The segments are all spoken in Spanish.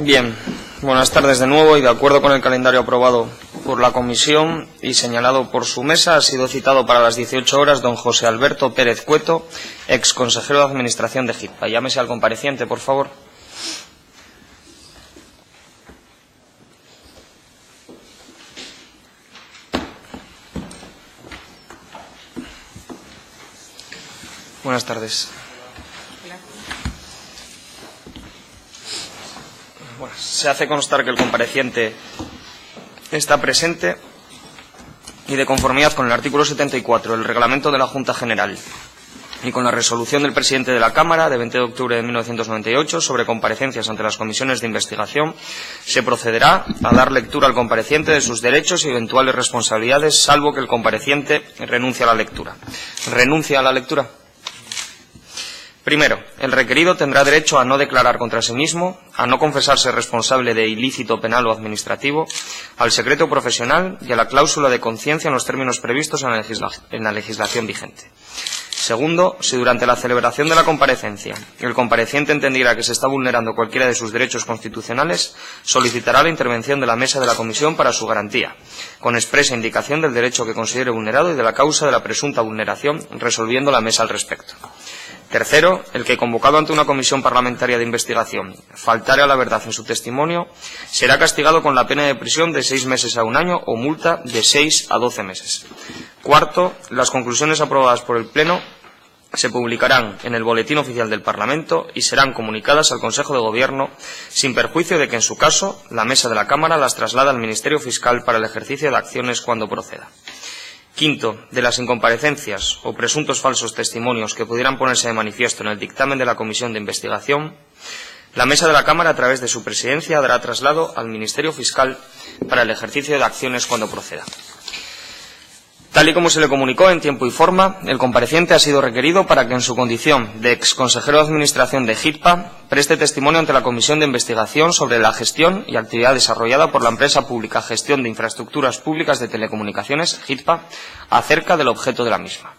Bien, buenas tardes de nuevo y de acuerdo con el calendario aprobado por la comisión y señalado por su mesa, ha sido citado para las 18 horas don José Alberto Pérez Cueto, ex consejero de Administración de HITPA. Llámese al compareciente, por favor. Buenas tardes. Bueno, se hace constar que el compareciente está presente y de conformidad con el artículo 74 del Reglamento de la Junta General y con la resolución del presidente de la Cámara de 20 de octubre de 1998 sobre comparecencias ante las comisiones de investigación, se procederá a dar lectura al compareciente de sus derechos y eventuales responsabilidades, salvo que el compareciente renuncie a la lectura. ¿Renuncia a la lectura? Primero, el requerido tendrá derecho a no declarar contra sí mismo, a no confesarse responsable de ilícito penal o administrativo, al secreto profesional y a la cláusula de conciencia en los términos previstos en la legislación vigente. Segundo, si durante la celebración de la comparecencia el compareciente entendiera que se está vulnerando cualquiera de sus derechos constitucionales, solicitará la intervención de la mesa de la comisión para su garantía, con expresa indicación del derecho que considere vulnerado y de la causa de la presunta vulneración, resolviendo la mesa al respecto. Tercero, el que, convocado ante una comisión parlamentaria de investigación, faltare a la verdad en su testimonio, será castigado con la pena de prisión de 6 meses a 1 año o multa de 6 a 12 meses. Cuarto, las conclusiones aprobadas por el Pleno se publicarán en el Boletín Oficial del Parlamento y serán comunicadas al Consejo de Gobierno, sin perjuicio de que, en su caso, la Mesa de la Cámara las traslada al Ministerio Fiscal para el ejercicio de acciones cuando proceda. Quinto, de las incomparecencias o presuntos falsos testimonios que pudieran ponerse de manifiesto en el dictamen de la Comisión de Investigación, la Mesa de la Cámara, a través de su presidencia, dará traslado al Ministerio Fiscal para el ejercicio de acciones cuando proceda. Tal y como se le comunicó en tiempo y forma, el compareciente ha sido requerido para que, en su condición de ex consejero de Administración de HITPA, preste testimonio ante la Comisión de Investigación sobre la gestión y actividad desarrollada por la empresa pública Gestión de Infraestructuras Públicas de Telecomunicaciones, HITPA, acerca del objeto de la misma.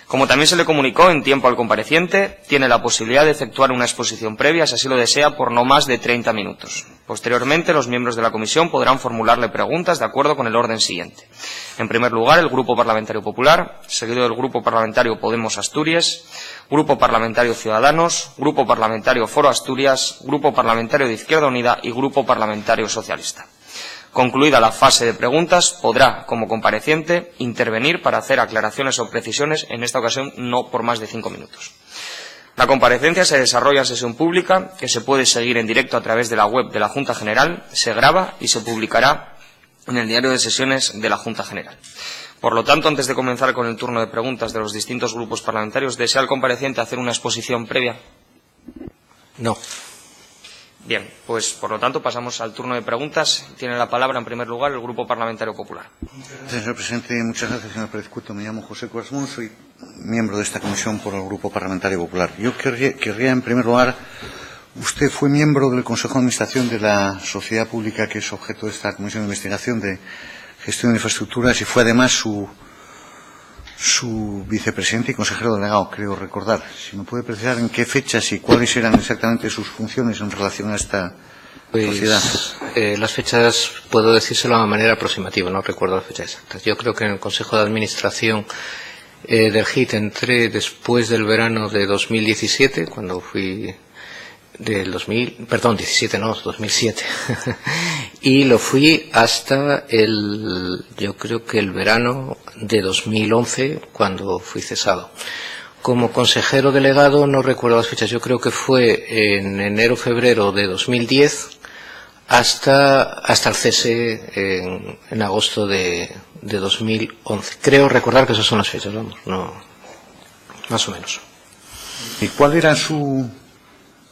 Como también se le comunicó en tiempo al compareciente, tiene la posibilidad de efectuar una exposición previa, si así lo desea, por no más de 30 minutos. Posteriormente, los miembros de la comisión podrán formularle preguntas de acuerdo con el orden siguiente. En primer lugar, el Grupo Parlamentario Popular, seguido del Grupo Parlamentario Podemos Asturias, Grupo Parlamentario Ciudadanos, Grupo Parlamentario Foro Asturias, Grupo Parlamentario de Izquierda Unida y Grupo Parlamentario Socialista. Concluida la fase de preguntas, podrá, como compareciente, intervenir para hacer aclaraciones o precisiones, en esta ocasión no por más de 5 minutos. La comparecencia se desarrolla en sesión pública, que se puede seguir en directo a través de la web de la Junta General, se graba y se publicará en el diario de sesiones de la Junta General. Por lo tanto, antes de comenzar con el turno de preguntas de los distintos grupos parlamentarios, ¿desea el compareciente hacer una exposición previa? No. Bien, pues por lo tanto pasamos al turno de preguntas. Tiene la palabra en primer lugar el Grupo Parlamentario Popular. Señor presidente, muchas gracias, señor Pérez Cueto. Me llamo José Cuasmón, soy miembro de esta comisión por el Grupo Parlamentario Popular. Yo querría en primer lugar, usted fue miembro del Consejo de Administración de la sociedad pública que es objeto de esta comisión de investigación de gestión de infraestructuras y fue además su vicepresidente y consejero delegado, creo recordar. Si me puede precisar en qué fechas y cuáles eran exactamente sus funciones en relación a esta sociedad. Las fechas puedo decírselo de manera aproximativa, no recuerdo las fechas exactas. Yo creo que en el Consejo de Administración del HIT entré después del verano de 2017, cuando fui del 2007, y lo fui hasta yo creo que el verano de 2011, cuando fui cesado. Como consejero delegado no recuerdo las fechas, yo creo que fue en enero-febrero de 2010 hasta el cese en agosto de 2011. Creo recordar que esas son las fechas, vamos, no, más o menos. ¿Y cuál era su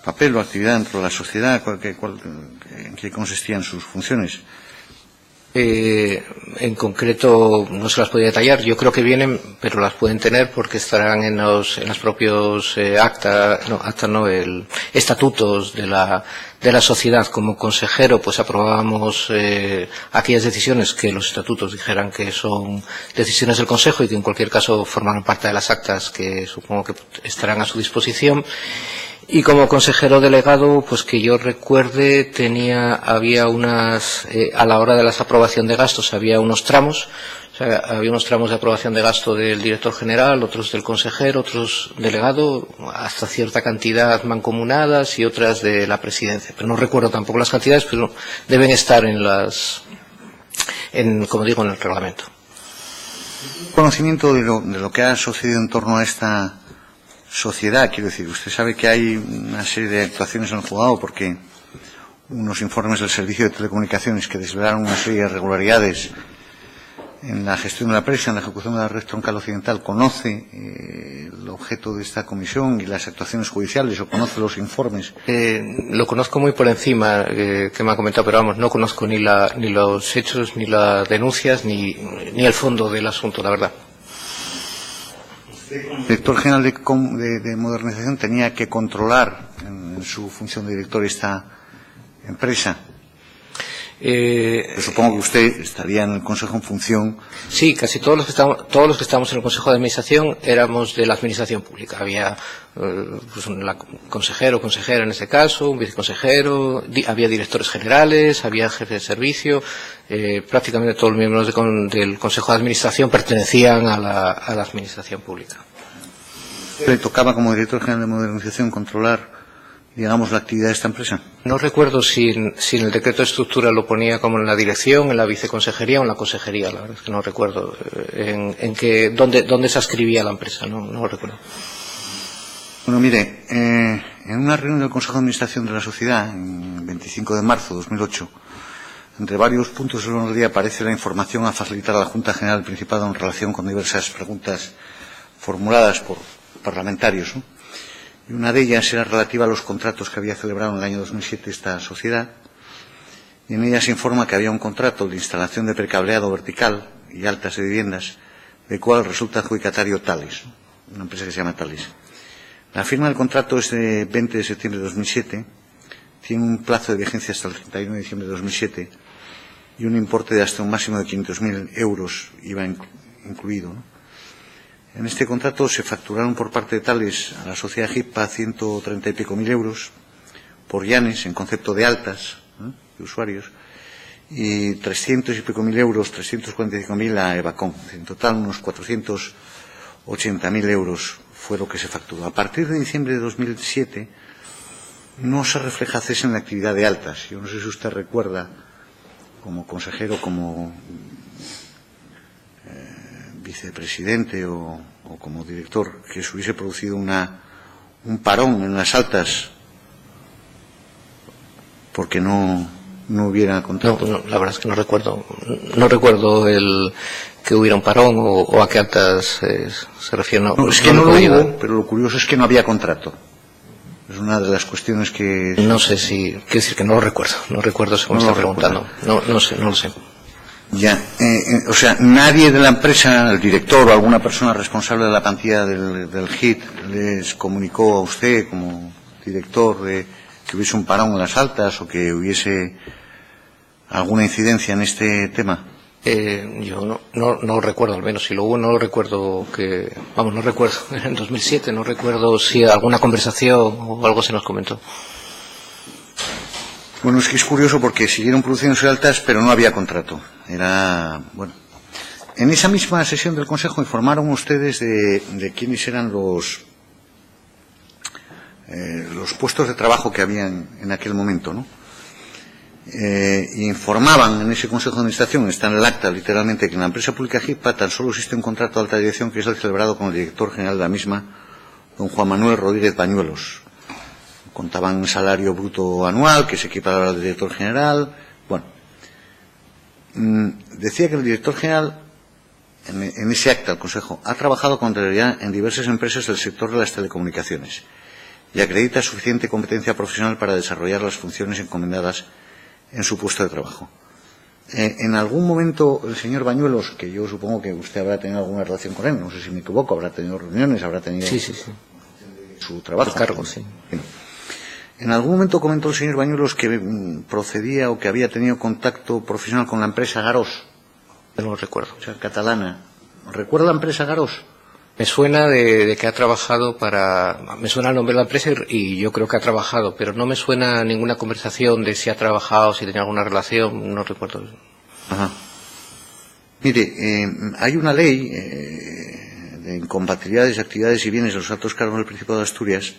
papel o actividad dentro de la sociedad? ¿En qué consistían sus funciones? En concreto no se las podía detallar. Yo creo que vienen, pero las pueden tener porque estarán en los propios estatutos de la sociedad. Como consejero, pues aprobábamos aquellas decisiones que los estatutos dijeran que son decisiones del Consejo y que en cualquier caso forman parte de las actas que supongo que estarán a su disposición. Y como consejero delegado, pues que yo recuerde, había unas, a la hora de la aprobación de gastos, había unos tramos. O sea, había unos tramos de aprobación de gasto del director general, otros del consejero, otros delegado, hasta cierta cantidad mancomunadas y otras de la presidencia. Pero no recuerdo tampoco las cantidades, pero deben estar como digo, en el reglamento. Conocimiento de lo que ha sucedido en torno a esta sociedad, quiero decir, usted sabe que hay una serie de actuaciones en el juzgado porque unos informes del Servicio de Telecomunicaciones que desvelaron una serie de irregularidades en la gestión de la presa, en la ejecución de la red troncal occidental, conoce el objeto de esta comisión y las actuaciones judiciales, o conoce los informes. Lo conozco muy por encima, que me ha comentado, pero vamos, no conozco ni los hechos, ni las denuncias, ni el fondo del asunto, la verdad. El director general de modernización tenía que controlar en su función de director esta empresa. Supongo que usted estaría en el Consejo en función. Sí, casi todos los que estamos en el Consejo de Administración éramos de la Administración Pública. Había pues un consejero, consejera en este caso, un viceconsejero, había directores generales, había jefes de servicio. Prácticamente todos los miembros del Consejo de Administración pertenecían a la Administración Pública. ¿Le tocaba como director general de modernización controlar, digamos, la actividad de esta empresa? No recuerdo si en el decreto de estructura lo ponía como en la dirección, en la viceconsejería o en la consejería. La verdad es que no recuerdo dónde se adscribía la empresa, no lo recuerdo. Bueno, mire, en una reunión del Consejo de Administración de la Sociedad, en 25 de marzo de 2008, entre varios puntos del orden del día aparece la información a facilitar a la Junta General del Principado en relación con diversas preguntas formuladas por parlamentarios, ¿no? Y una de ellas era relativa a los contratos que había celebrado en el año 2007 esta sociedad. Y en ella se informa que había un contrato de instalación de precableado vertical y altas de viviendas, de cual resulta adjudicatario Thales, una empresa que se llama Thales. La firma del contrato es de 20 de septiembre de 2007, tiene un plazo de vigencia hasta el 31 de diciembre de 2007 y un importe de hasta un máximo de 500.000 euros IVA incluido, ¿no? En este contrato se facturaron por parte de Thales a la sociedad GIPA 130 y pico mil euros, por Llanes en concepto de altas, ¿no?, de usuarios, y 300 y pico mil euros, 345.000 a Evacom. En total unos 480.000 euros fue lo que se facturó. A partir de diciembre de 2007 no se refleja cese en la actividad de altas. Yo no sé si usted recuerda, como consejero, como vicepresidente o como director, que se hubiese producido un parón en las altas porque no hubiera contrato. No, la verdad es que no recuerdo que hubiera un parón o a qué altas se refiere. No, es que no lo hubo, pero lo curioso es que no había contrato. Es una de las cuestiones que... No sé si... Quiero decir que no lo recuerdo. No recuerdo si me está preguntando. No lo sé. Ya, o sea, nadie de la empresa, el director o alguna persona responsable de la plantilla del HIT les comunicó a usted como director de que hubiese un parón en las altas o que hubiese alguna incidencia en este tema. Yo no recuerdo, al menos si lo hubo, no lo recuerdo no recuerdo, en 2007, no recuerdo si alguna conversación o algo se nos comentó. Bueno, es que es curioso porque siguieron produciéndose altas, pero no había contrato. Bueno. En esa misma sesión del Consejo informaron ustedes de quiénes eran los puestos de trabajo que habían en aquel momento, ¿no? Informaban en ese Consejo de Administración, está en el acta literalmente, que en la empresa pública GIPA tan solo existe un contrato de alta dirección que es el celebrado con el director general de la misma, don Juan Manuel Rodríguez Bañuelos. Contaban un salario bruto anual que se equiparaba al director general. Bueno, decía que el director general, en ese acta del Consejo, ha trabajado con anterioridad en diversas empresas del sector de las telecomunicaciones y acredita suficiente competencia profesional para desarrollar las funciones encomendadas en su puesto de trabajo. En algún momento el señor Bañuelos, que yo supongo que usted habrá tenido alguna relación con él, no sé si me equivoco, habrá tenido reuniones, habrá tenido sí. Su trabajo. El cargo, sí. En algún momento comentó el señor Bañuelos que procedía o que había tenido contacto profesional con la empresa Garós. No lo recuerdo. O sea, catalana. ¿Recuerda la empresa Garós? Me suena de que ha trabajado me suena el nombre de la empresa y yo creo que ha trabajado, pero no me suena ninguna conversación de si ha trabajado, si tenía alguna relación, no recuerdo. Ajá. Mire, hay una ley de incompatibilidades, actividades y bienes de los altos cargos del Principado de Asturias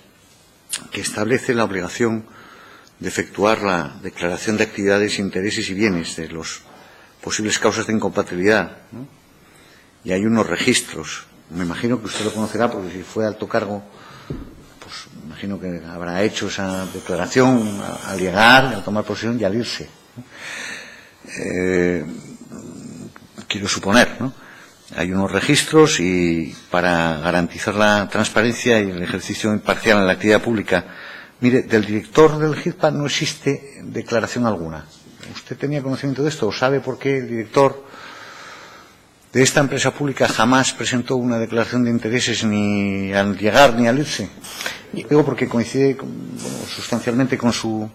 que establece la obligación de efectuar la declaración de actividades, intereses y bienes de los posibles causas de incompatibilidad, ¿no? Y hay unos registros. Me imagino que usted lo conocerá porque si fue alto cargo, pues me imagino que habrá hecho esa declaración al llegar, al tomar posesión y al irse, ¿no? Quiero suponer, ¿no? Hay unos registros y para garantizar la transparencia y el ejercicio imparcial en la actividad pública. Mire, del director del GIPA no existe declaración alguna. ¿Usted tenía conocimiento de esto o sabe por qué el director de esta empresa pública jamás presentó una declaración de intereses ni al llegar ni al irse? Digo porque coincide sustancialmente con su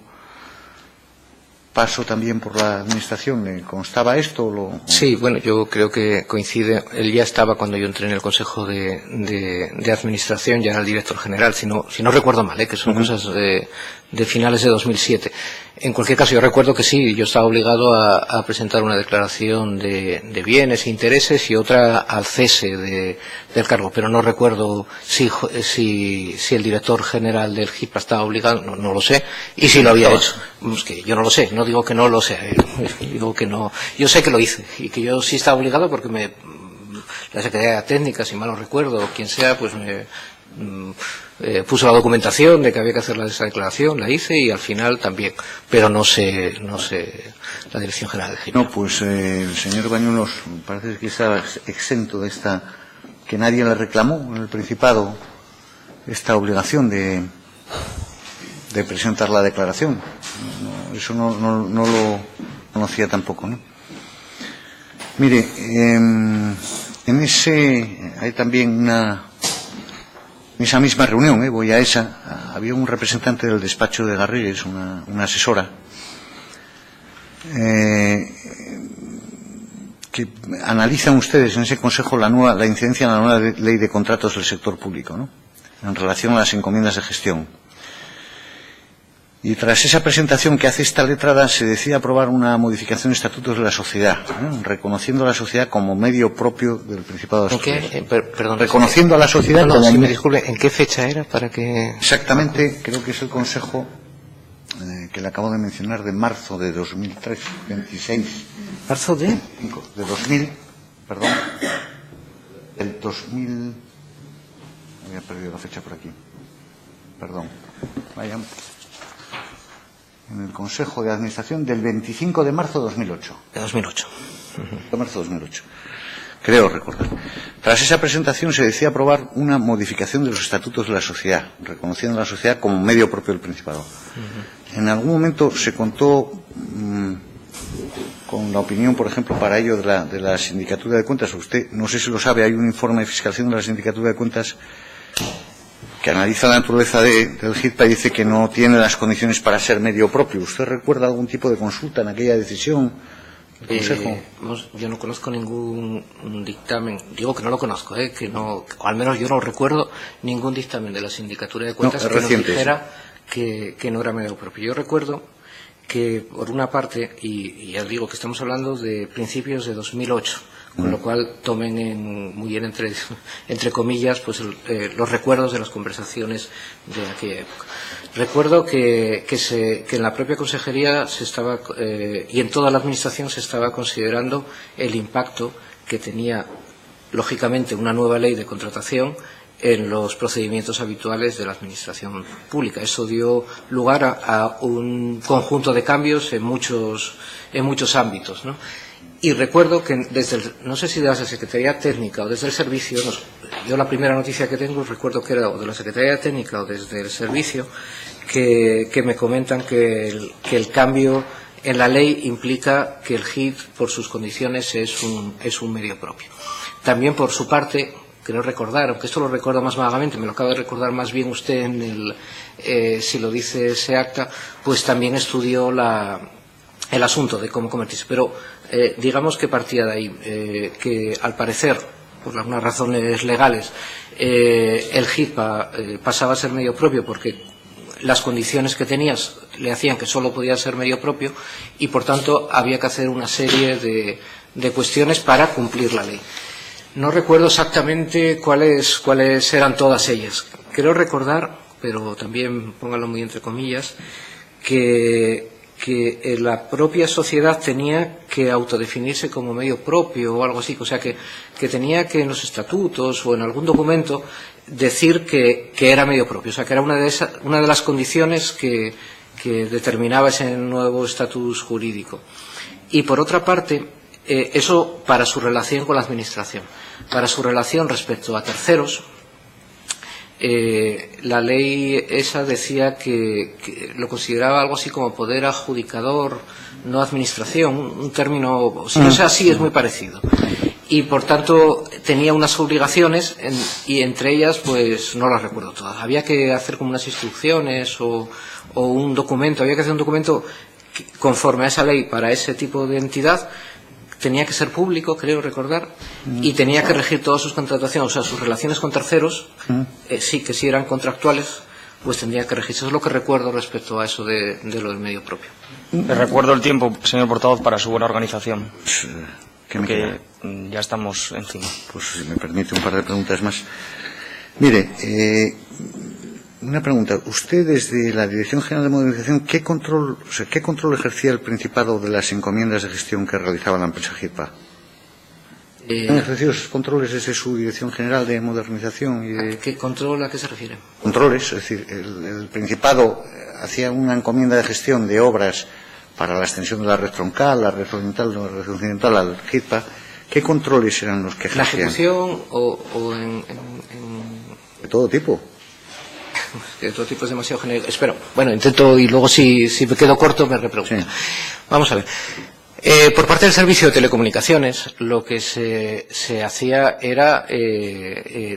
paso también por la administración. ¿Le constaba esto? Sí, bueno, yo creo que coincide. Él ya estaba cuando yo entré en el Consejo de Administración, ya era el director general, si no recuerdo mal, que son cosas de finales de 2007. En cualquier caso, yo recuerdo que sí, yo estaba obligado a presentar una declaración de bienes e intereses y otra al cese del cargo, pero no recuerdo si el director general del GIPA estaba obligado, no lo sé, y si lo había hecho. Es que yo no lo sé, no digo que no lo sea, digo que no. Yo sé que lo hice y que yo sí estaba obligado porque la Secretaría Técnica, si mal no recuerdo, o quien sea, pues me puso la documentación de que había que hacer esa declaración, la hice y al final también, pero no sé la Dirección General de GIPA. No, pues el señor Bañuelos parece que está exento de que nadie le reclamó en el Principado esta obligación de presentar la declaración. No, eso no lo conocía tampoco, ¿no? Mire, hay también en esa misma reunión, voy a esa, había un representante del despacho de Garrigues, una asesora, que analizan ustedes en ese consejo la incidencia de la nueva ley de contratos del sector público, ¿no?, en relación a las encomiendas de gestión. Y tras esa presentación que hace esta letrada, se decide aprobar una modificación de estatutos de la sociedad, reconociendo a la sociedad como medio propio del Principado de Asturias. ¿En qué? Perdón. Reconociendo a la sociedad como... Si me disculpe, ¿en qué fecha era para que...? Exactamente, creo que es el consejo que le acabo de mencionar, de marzo de 2003, 26. ¿Marzo de? De 2000, perdón. El 2000... Había perdido la fecha por aquí. Perdón. Vaya... En el Consejo de Administración del 25 de marzo de 2008. De 2008. De marzo de 2008. Creo recordar. Tras esa presentación se decía aprobar una modificación de los estatutos de la sociedad, reconociendo a la sociedad como medio propio del Principado. En algún momento se contó con la opinión, por ejemplo, para ello de la Sindicatura de Cuentas. Usted, no sé si lo sabe, hay un informe de fiscalización de la Sindicatura de Cuentas que analiza la naturaleza del GIPA y dice que no tiene las condiciones para ser medio propio. ¿Usted recuerda algún tipo de consulta en aquella decisión del Consejo? Yo no conozco ningún dictamen, digo que no lo conozco, que no, o al menos yo no recuerdo ningún dictamen de la Sindicatura de Cuentas que nos dijera que no era medio propio. Yo recuerdo que, por una parte, y ya digo que estamos hablando de principios de 2008, con lo cual tomen muy bien entre comillas pues los recuerdos de las conversaciones de aquella época. Recuerdo que en la propia consejería se estaba y en toda la administración se estaba considerando el impacto que tenía lógicamente una nueva ley de contratación en los procedimientos habituales de la administración pública. Eso dio lugar a un conjunto de cambios en muchos ámbitos, ¿no? Y recuerdo que no sé si de la Secretaría Técnica o desde el servicio, yo la primera noticia que tengo recuerdo que era o de la Secretaría Técnica o desde el servicio, que me comentan que el cambio en la ley implica que el GID, por sus condiciones, es un medio propio. También, por su parte, creo recordar, aunque esto lo recuerdo más vagamente, me lo acaba de recordar más bien usted si lo dice ese acta, pues también estudió el asunto de cómo convertirse. Pero digamos que partía de ahí, que al parecer por algunas razones legales, el HITPA pasaba a ser medio propio porque las condiciones que tenías le hacían que solo podía ser medio propio y, por tanto, había que hacer una serie de cuestiones para cumplir la ley. No recuerdo exactamente cuáles eran todas ellas. Creo recordar, pero también póngalo muy entre comillas, que la propia sociedad tenía que autodefinirse como medio propio o algo así, o sea que tenía que en los estatutos o en algún documento decir que era medio propio, o sea que era una de las condiciones que determinaba ese nuevo estatus jurídico. Y por otra parte, eso para su relación con la administración. Para su relación respecto a terceros, la ley esa decía que lo consideraba algo así como poder adjudicador, no administración, un término, si no es así, es muy parecido. Y por tanto tenía unas obligaciones y entre ellas pues no las recuerdo todas. Había que hacer como unas instrucciones o un documento, había que hacer un documento conforme a esa ley para ese tipo de entidad. Tenía que ser público, creo recordar, y tenía que regir todas sus contrataciones, o sea, sus relaciones con terceros, sí, que si eran contractuales, pues tendría que regirse. Eso es lo que recuerdo respecto a eso de lo del medio propio. Le recuerdo el tiempo, señor portavoz, para su buena organización. Que ya estamos encima. Pues si me permite un par de preguntas más. Mire, una pregunta. Usted, desde la Dirección General de Modernización, ¿qué control ejercía el Principado de las encomiendas de gestión que realizaba la empresa HITPA? ¿Han ejercido esos controles desde su Dirección General de Modernización? ¿Qué control a qué se refiere? Controles, es decir, el Principado hacía una encomienda de gestión de obras para la extensión de la red troncal, la red oriental, la red occidental al HITPA. ¿Qué controles eran los que ejercían? ¿La ejecución o en...? De todo tipo. De todo tipo es demasiado genérico. Espero. Bueno, intento y luego si me quedo corto me repregunto. Sí. Vamos a ver. Por parte del Servicio de Telecomunicaciones lo que se hacía era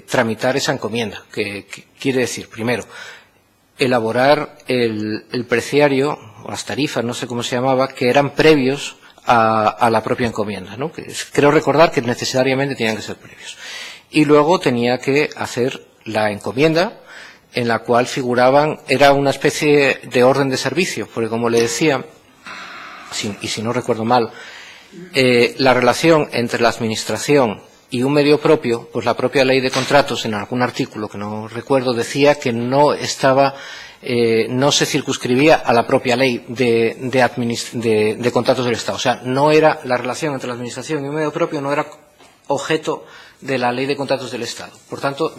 tramitar esa encomienda, que quiere decir, primero, elaborar el preciario o las tarifas, no sé cómo se llamaba, que eran previos a la propia encomienda, ¿no? Creo recordar que necesariamente tenían que ser previos. Y luego tenía que hacer la encomienda, en la cual figuraban, era una especie de orden de servicio, porque como le decía, y si no recuerdo mal, la relación entre la administración y un medio propio, pues la propia ley de contratos, en algún artículo que no recuerdo, decía que no se circunscribía a la propia ley de contratos del Estado. O sea, no era la relación entre la administración y un medio propio, no era objeto de la ley de contratos del Estado. Por tanto,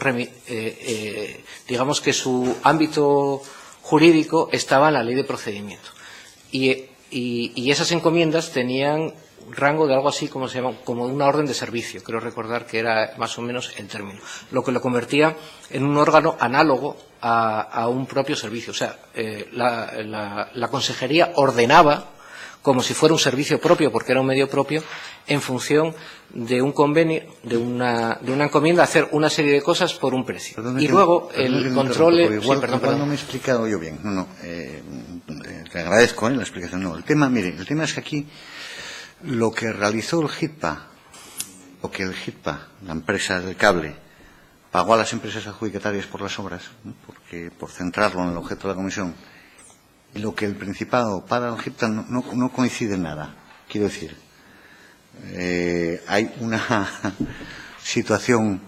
digamos que su ámbito jurídico estaba en la ley de procedimiento. Y esas encomiendas tenían rango de algo así como se llama, como una orden de servicio. Creo recordar que era más o menos el término. Lo que lo convertía en un órgano análogo a un propio servicio. O sea, la consejería ordenaba como si fuera un servicio propio, porque era un medio propio, en función de un convenio, de una encomienda, hacer una serie de cosas por un precio. Y luego el control... Igual no me he explicado yo bien. Le agradezco la explicación. No, el tema es que aquí lo que realizó el HITPA, o que el HITPA, la empresa del cable, pagó a las empresas adjudicatarias por las obras, ¿no? Porque por centrarlo en el objeto de la comisión, y lo que el Principado paga al HITPA no coincide en nada. Quiero decir, hay una situación,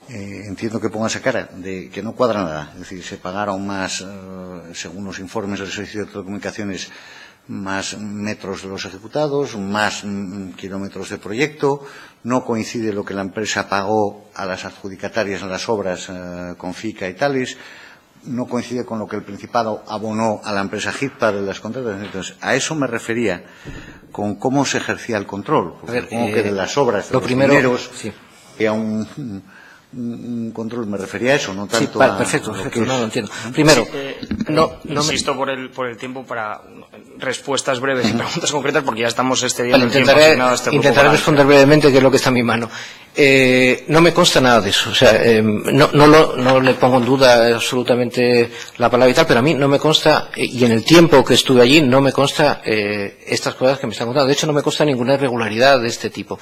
entiendo que ponga esa cara, de que no cuadra nada. Es decir, se pagaron más, según los informes del Servicio de Telecomunicaciones, más metros de los ejecutados, más kilómetros de proyecto. No coincide lo que la empresa pagó a las adjudicatarias en las obras con FICA y tales. No coincide con lo que el Principado abonó a la empresa HITPA de las contratas. Entonces, a eso me refería con cómo se ejercía el control. Porque supongo que de las obras de los primeros era un control, me refería a eso, no tanto a... Perfecto, no lo entiendo. Primero, insisto por el tiempo para respuestas breves y preguntas concretas, porque ya estamos intentaré responder brevemente, que es lo que está en mi mano. No me consta nada de eso, o sea, no le pongo en duda absolutamente la palabra y tal, pero a mí no me consta, y en el tiempo que estuve allí, no me consta estas cosas que me están contando. De hecho, no me consta ninguna irregularidad de este tipo.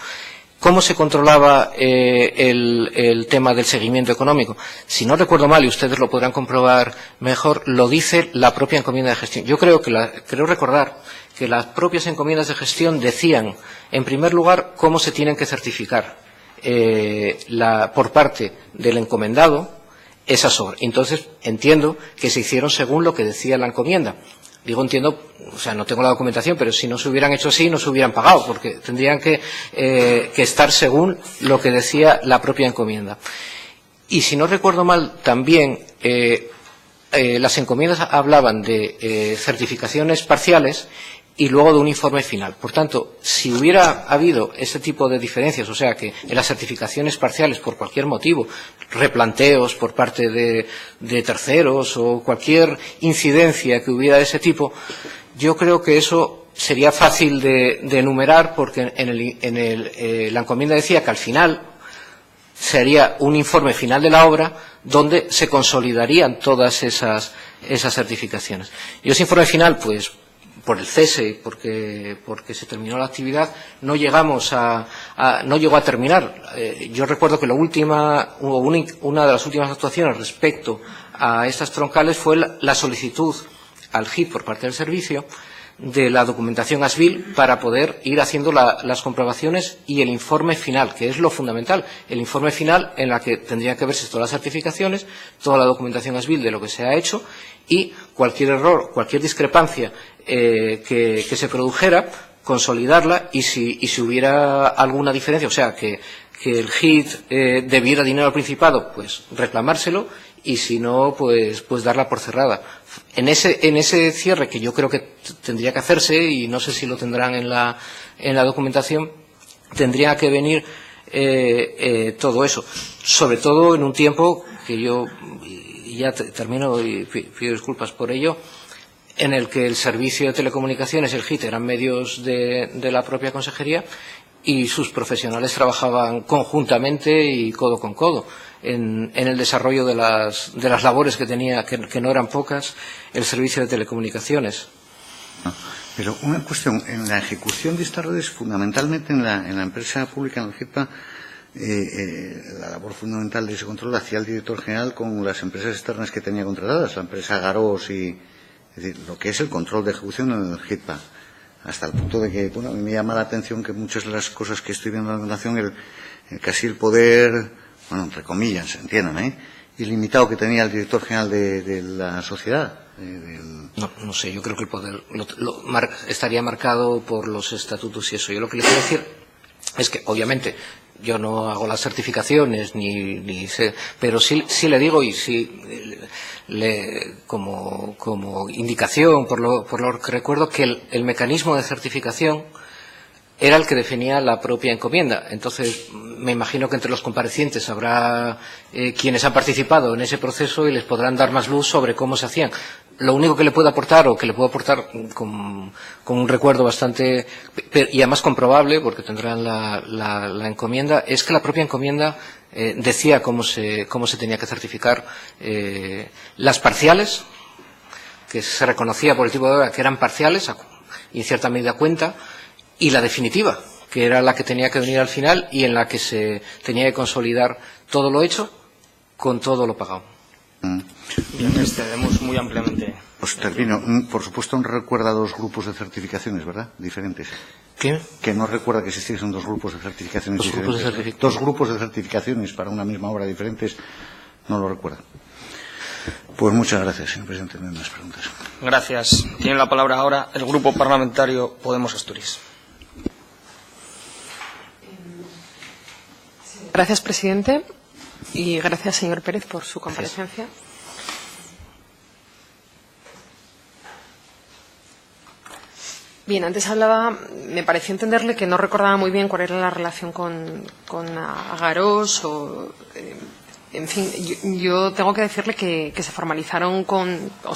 ¿Cómo se controlaba el tema del seguimiento económico? Si no recuerdo mal, y ustedes lo podrán comprobar mejor, lo dice la propia encomienda de gestión. Yo creo recordar que las propias encomiendas de gestión decían, en primer lugar, cómo se tienen que certificar por parte del encomendado esas obras. Entonces, entiendo que se hicieron según lo que decía la encomienda. Digo, entiendo, o sea, no tengo la documentación, pero si no se hubieran hecho así, no se hubieran pagado, porque tendrían que estar según lo que decía la propia encomienda. Y si no recuerdo mal, también las encomiendas hablaban de certificaciones parciales y luego de un informe final. Por tanto, si hubiera habido ese tipo de diferencias, o sea, que en las certificaciones parciales, por cualquier motivo, replanteos por parte de terceros o cualquier incidencia que hubiera de ese tipo, yo creo que eso sería fácil de enumerar, porque la encomienda decía que al final sería un informe final de la obra donde se consolidarían todas esas certificaciones. Y ese informe final, pues, por el cese, porque se terminó la actividad, no llegó a terminar. Yo recuerdo que una de las últimas actuaciones respecto a estas troncales fue la solicitud al HIT por parte del servicio de la documentación ASBIL para poder ir haciendo las comprobaciones y el informe final, que es lo fundamental. El informe final en la que tendrían que verse todas las certificaciones, toda la documentación ASBIL de lo que se ha hecho y cualquier error, cualquier discrepancia que se produjera, consolidarla y si hubiera alguna diferencia, o sea, que el HIT debiera dinero al Principado, pues reclamárselo y si no, pues darla por cerrada. En ese cierre, que yo creo que tendría que hacerse, y no sé si lo tendrán en la documentación, tendría que venir todo eso, sobre todo en un tiempo que yo, y ya termino y pido disculpas por ello, en el que el Servicio de Telecomunicaciones, el HIT, eran medios de la propia consejería y sus profesionales trabajaban conjuntamente y codo con codo en el desarrollo de las labores que tenía, que no eran pocas, el Servicio de Telecomunicaciones. Pero una cuestión, en la ejecución de estas redes, fundamentalmente en la empresa pública, en el GEPA, la labor fundamental de ese control la hacía el director general con las empresas externas que tenía contratadas, la empresa Garós y... Es decir, lo que es el control de ejecución en el GEPA, hasta el punto de que, bueno, a mí me llama la atención que muchas de las cosas que estoy viendo en la relación, casi el poder, bueno, entre comillas, entiéndame, ilimitado que tenía el director general de la sociedad. No sé, yo creo que el poder estaría marcado por los estatutos y eso. Yo lo que le quiero decir es que, obviamente, yo no hago las certificaciones ni sé, pero sí le digo, y sí como indicación por lo que recuerdo, que el mecanismo de certificación era el que definía la propia encomienda. Entonces, me imagino que entre los comparecientes habrá quienes han participado en ese proceso y les podrán dar más luz sobre cómo se hacían. Lo único que le puedo aportar, o que le puedo aportar con un recuerdo bastante, y además comprobable, porque tendrán la encomienda, es que la propia encomienda decía cómo se tenía que certificar las parciales, que se reconocía por el tipo de obra que eran parciales, y en cierta medida cuenta, y la definitiva, que era la que tenía que venir al final y en la que se tenía que consolidar todo lo hecho con todo lo pagado. Bien, excedemos muy ampliamente. Pues termino. Por supuesto, no recuerda dos grupos de certificaciones, ¿verdad? Diferentes. ¿Qué? Que no recuerda que existiesen dos grupos de certificaciones diferentes. Dos grupos de certificaciones para una misma obra diferentes, no lo recuerda. Pues muchas gracias, señor presidente. No hay más preguntas. Gracias. Tiene la palabra ahora el Grupo Parlamentario Podemos Asturias. Gracias, presidente, y gracias, señor Pérez, por su comparecencia. Bien, antes hablaba, me pareció entenderle que no recordaba muy bien cuál era la relación con Agarós o... En fin, yo tengo que decirle que se formalizaron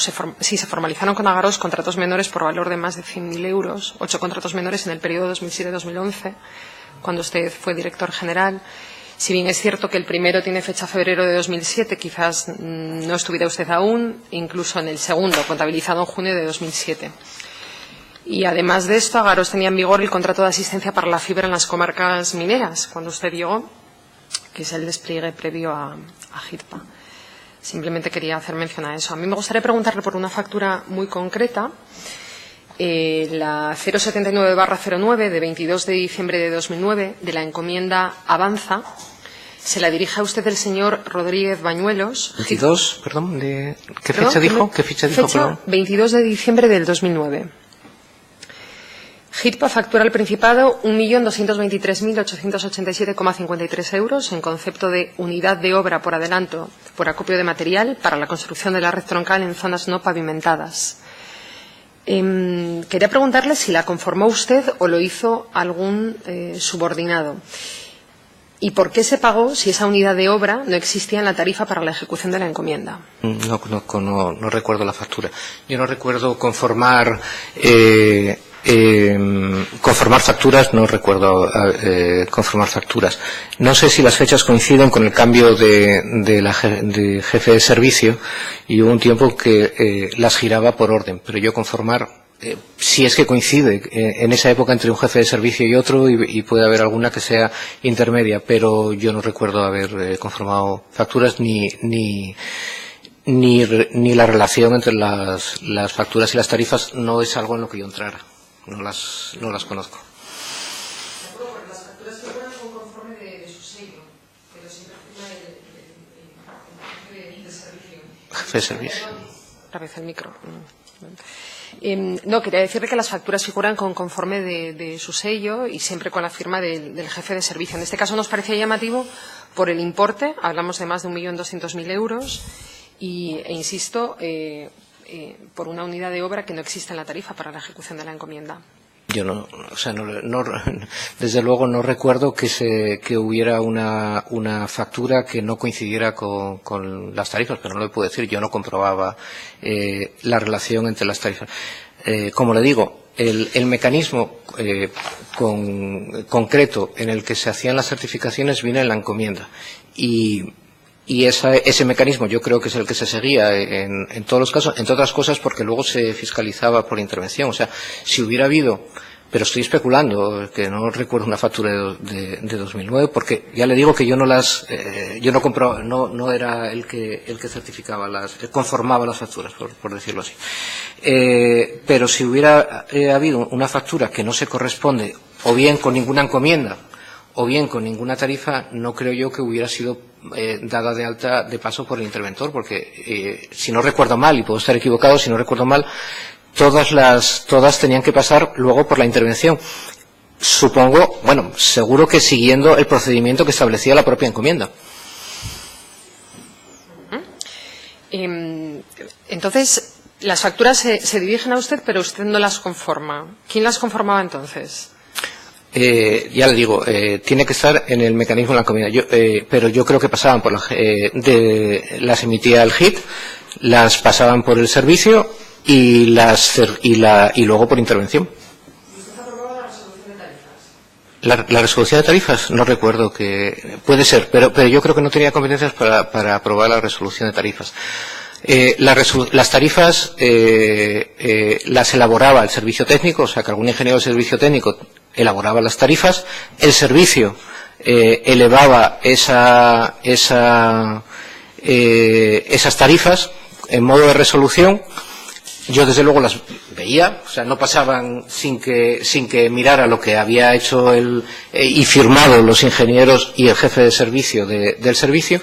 se formalizaron con Agarós contratos menores por valor de más de 100.000 euros, 8 contratos menores en el periodo 2007-2011, cuando usted fue director general. Si bien es cierto que el primero tiene fecha febrero de 2007, quizás no estuviera usted aún, incluso en el segundo, contabilizado en junio de 2007. Y además de esto, Agaros tenía en vigor el contrato de asistencia para la fibra en las comarcas mineras, cuando usted llegó, que es el despliegue previo a GIRPA. Simplemente quería hacer mención a eso. A mí me gustaría preguntarle por una factura muy concreta, la 079/09 de 22 de diciembre de 2009, de la encomienda Avanza. Se la dirige a usted el señor Rodríguez Bañuelos. 22, perdón, ¿qué fecha dijo? ¿Qué fecha dijo? Fecha 22 de diciembre del 2009. GIRPA factura al Principado 1.223.887,53 euros en concepto de unidad de obra por adelanto por acopio de material para la construcción de la red troncal en zonas no pavimentadas. Quería preguntarle si la conformó usted o lo hizo algún subordinado. ¿Y por qué se pagó si esa unidad de obra no existía en la tarifa para la ejecución de la encomienda? No recuerdo la factura. Yo no recuerdo conformar facturas, no recuerdo conformar facturas. No sé si las fechas coinciden con el cambio de jefe de servicio, y hubo un tiempo que las giraba por orden, pero yo conformar, si es que coincide en esa época entre un jefe de servicio y otro, y puede haber alguna que sea intermedia, pero yo no recuerdo haber conformado facturas ni la relación entre las facturas y las tarifas. No es algo en lo que yo entrara. No las conozco. Las facturas que fueron son conforme de su sello, pero siempre firma el jefe de servicio. Jefe de servicio. Otra vez el micro. No, quería decirle que las facturas figuran conforme de su sello y siempre con la firma del jefe de servicio. En este caso nos parecía llamativo por el importe, hablamos de más de 1.200.000 euros, e insisto, por una unidad de obra que no existe en la tarifa para la ejecución de la encomienda. Yo desde luego no recuerdo que hubiera una factura que no coincidiera con las tarifas, pero no le puedo decir. Yo no comprobaba la relación entre las tarifas. Como le digo, el mecanismo concreto en el que se hacían las certificaciones viene en la encomienda, y ese mecanismo yo creo que es el que se seguía en todos los casos, entre otras cosas porque luego se fiscalizaba por intervención. O sea, si hubiera habido, pero estoy especulando, que no recuerdo una factura de 2009, porque ya le digo que yo no comprobaba, no era el que certificaba conformaba las facturas, por decirlo así. Pero si hubiera habido una factura que no se corresponde o bien con ninguna encomienda o bien con ninguna tarifa, no creo yo que hubiera sido dada de alta de paso por el interventor, porque si no recuerdo mal, y puedo estar equivocado, si no recuerdo mal, todas tenían que pasar luego por la intervención. Supongo, seguro que siguiendo el procedimiento que establecía la propia encomienda. Entonces, las facturas se dirigen a usted, pero usted no las conforma. ¿Quién las conformaba entonces? Ya le digo, tiene que estar en el mecanismo de la encomienda. Pero yo creo que pasaban por las emitía el HIT, las pasaban por el servicio y luego por intervención. ¿Y usted aprobaba la resolución de tarifas? La resolución de tarifas, no recuerdo que puede ser, pero yo creo que no tenía competencias para aprobar la resolución de tarifas. Las tarifas las elaboraba el servicio técnico, o sea que algún ingeniero del servicio técnico elaboraba las tarifas, el servicio elevaba esas tarifas en modo de resolución. Yo desde luego las veía, o sea, no pasaban sin que mirara lo que había hecho y firmado los ingenieros y el jefe de servicio del servicio,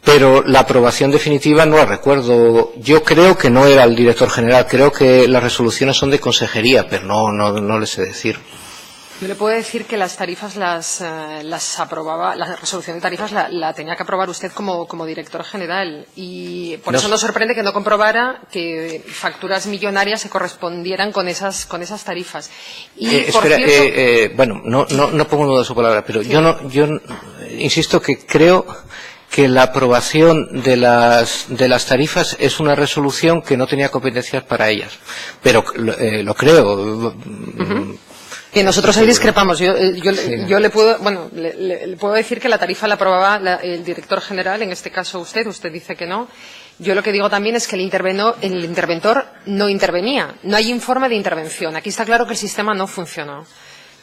pero la aprobación definitiva no la recuerdo. Yo creo que no era el director general, creo que las resoluciones son de consejería, pero no le sé decir. Yo le puedo decir que las tarifas las aprobaba, la resolución de tarifas la tenía que aprobar usted como director general, y por eso nos sorprende que no comprobara que facturas millonarias se correspondieran con esas tarifas. Y espera, no pongo en duda su palabra, pero sí. yo insisto que creo que la aprobación de las tarifas es una resolución que no tenía competencias para ellas, pero lo creo. Que nosotros ahí discrepamos. Yo le puedo decir que la tarifa la aprobaba el director general, en este caso usted dice que no, Yo lo que digo también es que el interventor no intervenía. No hay informe de intervención. Aquí está claro que el sistema no funcionó.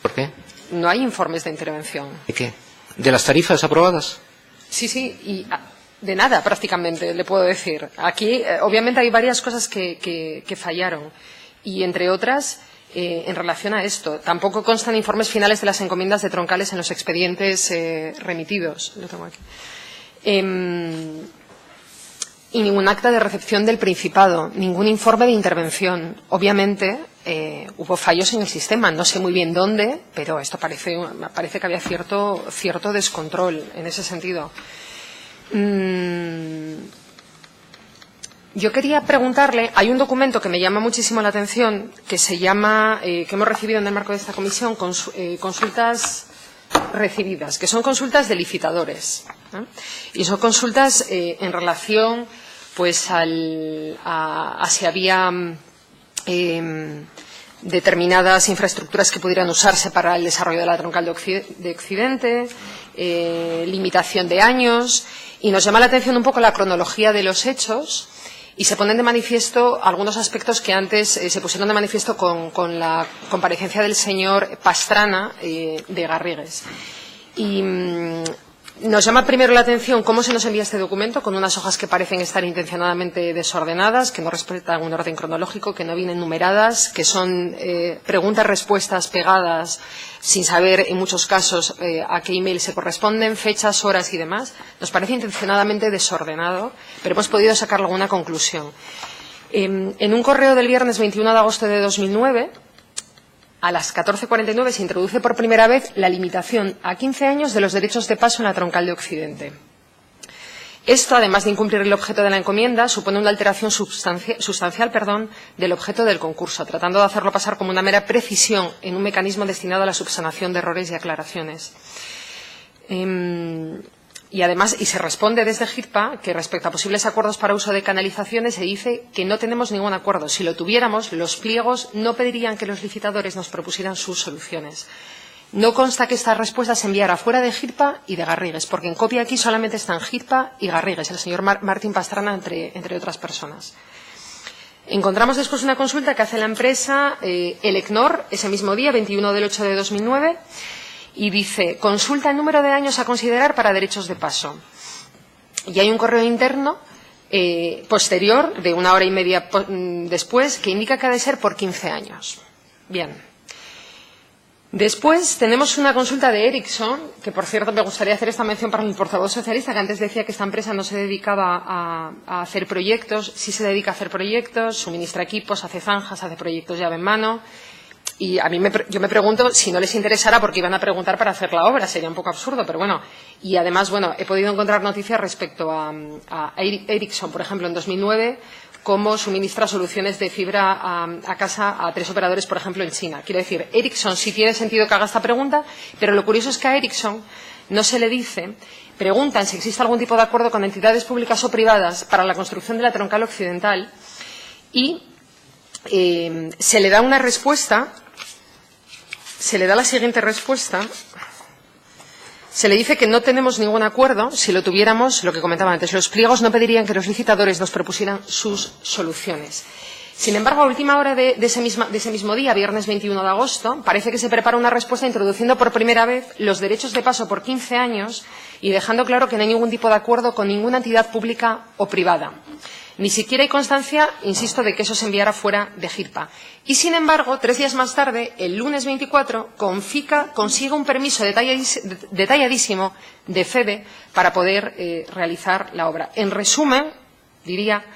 ¿Por qué? No hay informes de intervención. ¿De qué? ¿De las tarifas aprobadas? Sí, y de nada prácticamente, le puedo decir. Aquí, obviamente, hay varias cosas que fallaron. Y, entre otras, en relación a esto, tampoco constan informes finales de las encomiendas de troncales en los expedientes remitidos. Lo tengo aquí. Y ningún acta de recepción del Principado, ningún informe de intervención. Obviamente, hubo fallos en el sistema, no sé muy bien dónde, pero esto parece que había cierto descontrol en ese sentido. Yo quería preguntarle, hay un documento que me llama muchísimo la atención, que se llama, que hemos recibido en el marco de esta comisión, consultas recibidas, que son consultas de licitadores, ¿eh? Y son consultas en relación pues a si había determinadas infraestructuras que pudieran usarse para el desarrollo de la troncal de Occidente, limitación de años, y nos llama la atención un poco la cronología de los hechos. Y se ponen de manifiesto algunos aspectos que antes se pusieron de manifiesto con la comparecencia del señor Pastrana de Garrigues. Y nos llama primero la atención cómo se nos envía este documento, con unas hojas que parecen estar intencionadamente desordenadas, que no respetan un orden cronológico, que no vienen numeradas, que son preguntas-respuestas pegadas sin saber, en muchos casos, a qué email se corresponden, fechas, horas y demás. Nos parece intencionadamente desordenado, pero hemos podido sacar alguna conclusión. En un correo del viernes 21 de agosto de 2009, a las 14:49 se introduce por primera vez la limitación a 15 años de los derechos de paso en la troncal de Occidente. Esto, además de incumplir el objeto de la encomienda, supone una alteración sustancial del objeto del concurso, tratando de hacerlo pasar como una mera precisión en un mecanismo destinado a la subsanación de errores y aclaraciones. Y además, se responde desde GIRPA que respecto a posibles acuerdos para uso de canalizaciones se dice que no tenemos ningún acuerdo. Si lo tuviéramos, los pliegos no pedirían que los licitadores nos propusieran sus soluciones. No consta que esta respuesta se enviara fuera de GIRPA y de Garrigues, porque en copia aquí solamente están GIRPA y Garrigues, el señor Martín Pastrana, entre otras personas. Encontramos después una consulta que hace la empresa Elecnor, ese mismo día, 21 del 8 de 2009, y dice, consulta el número de años a considerar para derechos de paso. Y hay un correo interno posterior, de 1 hora y media después, que indica que ha de ser por 15 años. Bien. Después tenemos una consulta de Ericsson, que por cierto me gustaría hacer esta mención para el portavoz socialista, que antes decía que esta empresa no se dedicaba a hacer proyectos. Sí se dedica a hacer proyectos, suministra equipos, hace zanjas, hace proyectos llave en mano. Y a mí yo me pregunto si no les interesara porque iban a preguntar para hacer la obra, sería un poco absurdo, pero bueno. Y además, bueno, he podido encontrar noticias respecto a Ericsson, por ejemplo, en 2009, cómo suministra soluciones de fibra a casa a 3 operadores, por ejemplo, en China. Quiero decir, Ericsson sí tiene sentido que haga esta pregunta, pero lo curioso es que a Ericsson no se le dice, preguntan si existe algún tipo de acuerdo con entidades públicas o privadas para la construcción de la troncal occidental y se le da una respuesta. Se le da la siguiente respuesta. Se le dice que no tenemos ningún acuerdo. Si lo tuviéramos, lo que comentaba antes, los pliegos no pedirían que los licitadores nos propusieran sus soluciones. Sin embargo, a última hora de ese mismo día, viernes 21 de agosto, parece que se prepara una respuesta introduciendo por primera vez los derechos de paso por 15 años y dejando claro que no hay ningún tipo de acuerdo con ninguna entidad pública o privada. Ni siquiera hay constancia, insisto, de que eso se enviara fuera de GIRPA. Y, sin embargo, 3 días más tarde, el lunes 24, Confica consigue un permiso detalladísimo de FEDE para poder realizar la obra. En resumen, diría,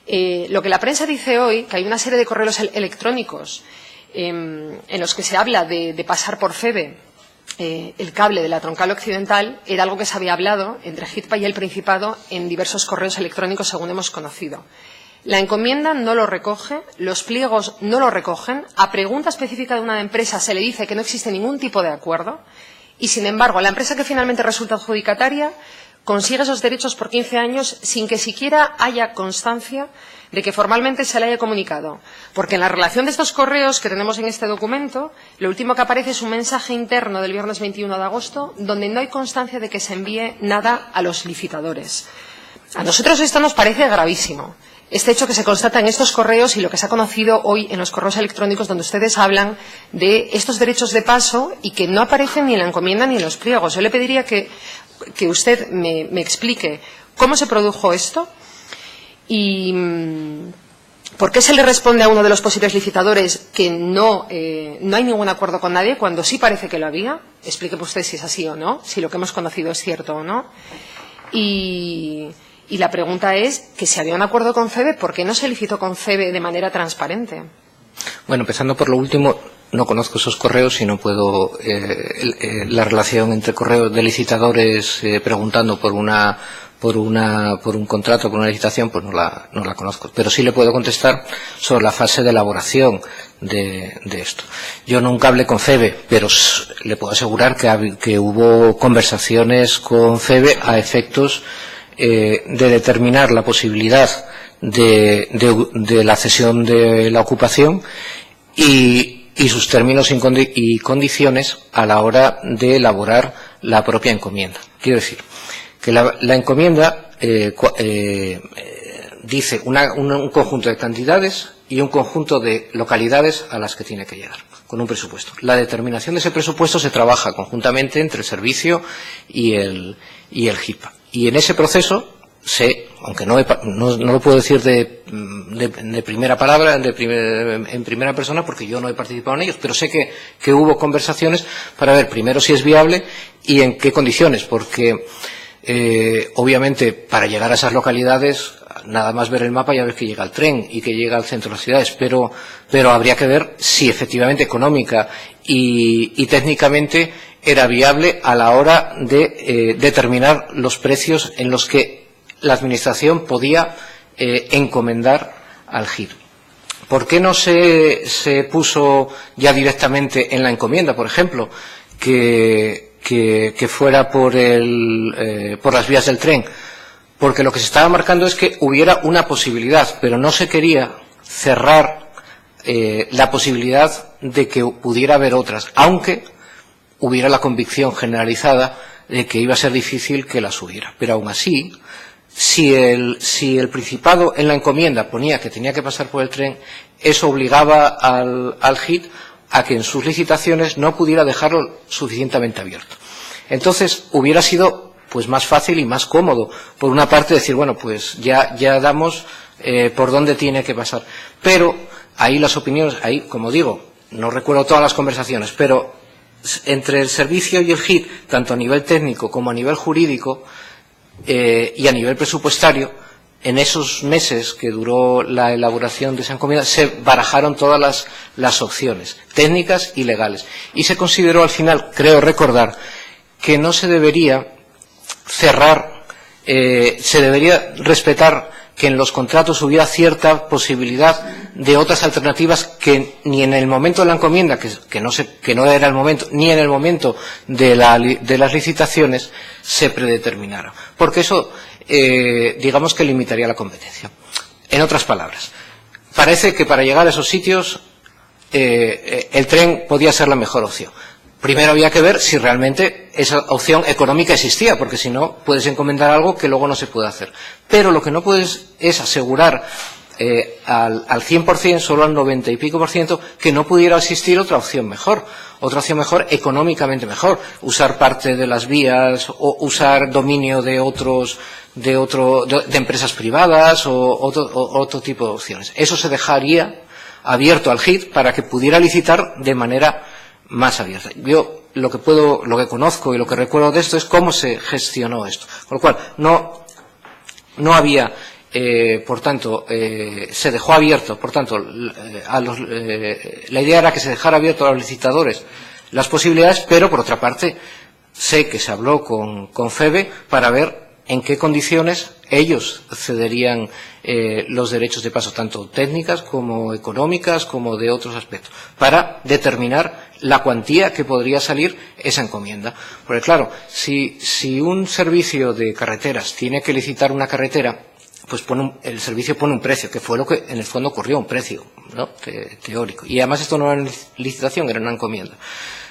lo que la prensa dice hoy, que hay una serie de correos electrónicos en los que se habla de pasar por FEDE el cable de la troncal occidental, era algo que se había hablado entre GIRPA y el Principado en diversos correos electrónicos, según hemos conocido. La encomienda no lo recoge, los pliegos no lo recogen, a pregunta específica de una empresa se le dice que no existe ningún tipo de acuerdo y, sin embargo, la empresa que finalmente resulta adjudicataria consigue esos derechos por 15 años sin que siquiera haya constancia de que formalmente se le haya comunicado. Porque en la relación de estos correos que tenemos en este documento, lo último que aparece es un mensaje interno del viernes 21 de agosto donde no hay constancia de que se envíe nada a los licitadores. A nosotros esto nos parece gravísimo. Este hecho que se constata en estos correos y lo que se ha conocido hoy en los correos electrónicos donde ustedes hablan de estos derechos de paso y que no aparecen ni en la encomienda ni en los pliegos. Yo le pediría que usted me explique cómo se produjo esto y por qué se le responde a uno de los posibles licitadores que no hay ningún acuerdo con nadie cuando sí parece que lo había. Explíqueme usted si es así o no, si lo que hemos conocido es cierto o no. Y la pregunta es que si había un acuerdo con FEVE, ¿por qué no se licitó con FEVE de manera transparente? Bueno, empezando por lo último, no conozco esos correos y no puedo la relación entre correos de licitadores preguntando por un contrato, por una licitación, pues no la conozco. Pero sí le puedo contestar sobre la fase de elaboración de esto. Yo nunca hablé con FEVE, pero le puedo asegurar que hubo conversaciones con FEVE a efectos de determinar la posibilidad de la cesión de la ocupación y sus términos y condiciones a la hora de elaborar la propia encomienda. Quiero decir que la encomienda dice un conjunto de cantidades y un conjunto de localidades a las que tiene que llegar, con un presupuesto. La determinación de ese presupuesto se trabaja conjuntamente entre el servicio y el GIPA. Y en ese proceso aunque no lo puedo decir de primera palabra, en primera persona, porque yo no he participado en ellos, pero sé que hubo conversaciones para ver primero si es viable y en qué condiciones, porque obviamente para llegar a esas localidades nada más ver el mapa ya ves que llega el tren y que llega al centro de las ciudades, pero habría que ver si efectivamente económica y técnicamente era viable a la hora de determinar los precios en los que la Administración podía encomendar al GIR. ¿Por qué no se puso ya directamente en la encomienda, por ejemplo, que fuera por las vías del tren? Porque lo que se estaba marcando es que hubiera una posibilidad, pero no se quería cerrar la posibilidad de que pudiera haber otras, aunque hubiera la convicción generalizada de que iba a ser difícil que las hubiera. Pero aún así, si el Principado en la encomienda ponía que tenía que pasar por el tren, eso obligaba al GIT a que en sus licitaciones no pudiera dejarlo suficientemente abierto. Entonces hubiera sido pues más fácil y más cómodo, por una parte decir, bueno, pues ya damos por dónde tiene que pasar. Pero ahí las opiniones, ahí, como digo, no recuerdo todas las conversaciones, pero entre el servicio y el GIT, tanto a nivel técnico como a nivel jurídico y a nivel presupuestario, en esos meses que duró la elaboración de esa encomienda se barajaron todas las opciones técnicas y legales y se consideró al final, creo recordar, que no se debería cerrar, se debería respetar que en los contratos hubiera cierta posibilidad de otras alternativas que ni en el momento de la encomienda, que no era el momento, ni en el momento de las licitaciones se predeterminara. Porque eso, digamos que limitaría la competencia. En otras palabras, parece que para llegar a esos sitios el tren podía ser la mejor opción. Primero había que ver si realmente esa opción económica existía, porque si no, puedes encomendar algo que luego no se puede hacer. Pero lo que no puedes es asegurar al 100%, solo al 90 y pico %, que no pudiera existir otra opción mejor, económicamente mejor, usar parte de las vías o usar dominio de empresas privadas o otro tipo de opciones. Eso se dejaría abierto al GIT para que pudiera licitar de manera más abierta. Yo lo que conozco y lo que recuerdo de esto es cómo se gestionó esto. Con lo cual, no había, por tanto, se dejó abierto, por tanto, la idea era que se dejara abierto a los licitadores las posibilidades, pero por otra parte, sé que se habló con FEVE para ver en qué condiciones ellos cederían los derechos de paso, tanto técnicas como económicas, como de otros aspectos, para determinar la cuantía que podría salir esa encomienda. Porque claro, si un servicio de carreteras tiene que licitar una carretera, pues el servicio pone un precio, que fue lo que en el fondo ocurrió, un precio, ¿no? Teórico. Y además esto no era una licitación, era una encomienda.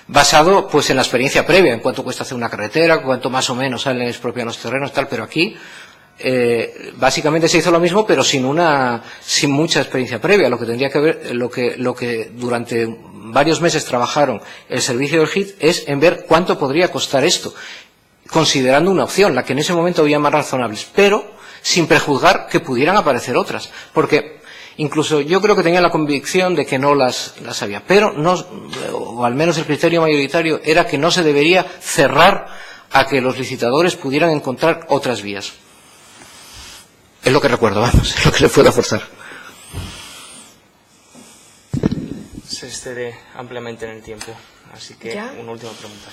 Basado pues en la experiencia previa, en cuánto cuesta hacer una carretera, cuánto más o menos salen expropiar los terrenos, tal, pero aquí básicamente se hizo lo mismo, pero sin mucha experiencia previa. Lo que tendría que ver, lo que durante varios meses trabajaron el servicio del HIT es en ver cuánto podría costar esto, considerando una opción, la que en ese momento había más razonables, pero sin prejuzgar que pudieran aparecer otras, porque incluso yo creo que tenía la convicción de que no las había, pero no, o al menos el criterio mayoritario era que no se debería cerrar a que los licitadores pudieran encontrar otras vías. Es lo que recuerdo, vamos, es lo que le puedo forzar. Se excede ampliamente en el tiempo, así que ¿Ya? una última pregunta.